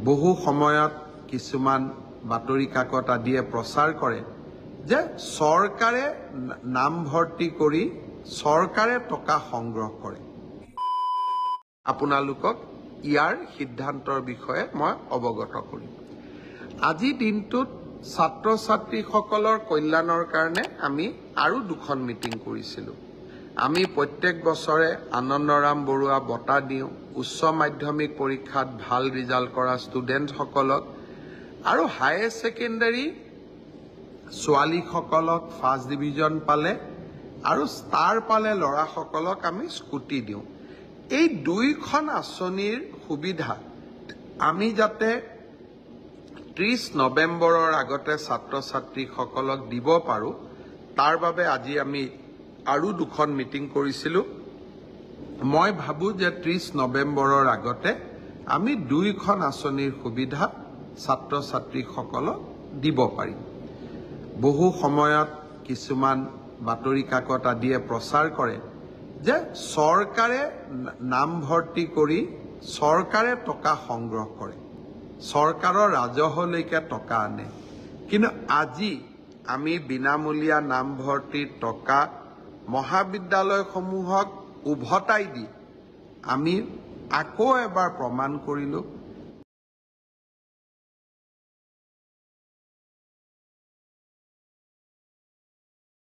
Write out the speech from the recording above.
বহু সময়ত কিছুমান বাতৰি কাকত আদিয়ে প্ৰচাৰ কৰে যে চৰকাৰে নামভৰ্তি কৰি চৰকাৰে টকা সংগ্ৰহ কৰে। আপোনালোকক ইয়াৰ সিদ্ধান্তৰ বিষয়ে মই অৱগত কৰিম। আজি দিনটোত ছাত্ৰ ছাত্ৰীসকলৰ কল্যাণৰ কাৰণে আমি আৰু দুখন মিটিং কৰিছিলোঁ। আমি প্ৰত্যেক বছৰে আনন্দৰাম বৰুৱা বঁটা দিওঁ উচ্চ মাধ্যমিক পৰীক্ষাত ভাল ৰিজাল্ট কৰা ষ্টুডেণ্টসকলক, আৰু হায়াৰ ছেকেণ্ডাৰী ছোৱালীসকলক ফাৰ্ষ্ট ডিভিজন পালে আৰু ষ্টাৰ পালে ল'ৰাসকলক আমি স্কুটি দিওঁ। এই দুইখন আঁচনিৰ সুবিধা আমি যাতে 30 নৱেম্বৰৰ আগতে ছাত্ৰ ছাত্ৰীসকলক দিব পাৰোঁ, তাৰ বাবে আজি আমি আৰু দুখন মিটিং কৰিছিলোঁ। মই ভাবোঁ যে 30 নৱেম্বৰৰ আগতে আমি দুইখন আঁচনিৰ সুবিধা ছাত্ৰ ছাত্ৰীসকলক দিব পাৰিম। বহু সময়ত কিছুমান বাতৰি কাকত আদিয়ে প্ৰচাৰ কৰে যে চৰকাৰে নামভৰ্তি কৰি চৰকাৰে টকা সংগ্ৰহ কৰে, চৰকাৰৰ ৰাজহলৈকে টকা আনে। কিন্তু আজি আমি বিনামূলীয়া নামভৰ্তিৰ টকা মহাবিদ্যালয়সমূহক উভতাই দি আমি আকৌ এবাৰ প্ৰমাণ কৰিলোঁ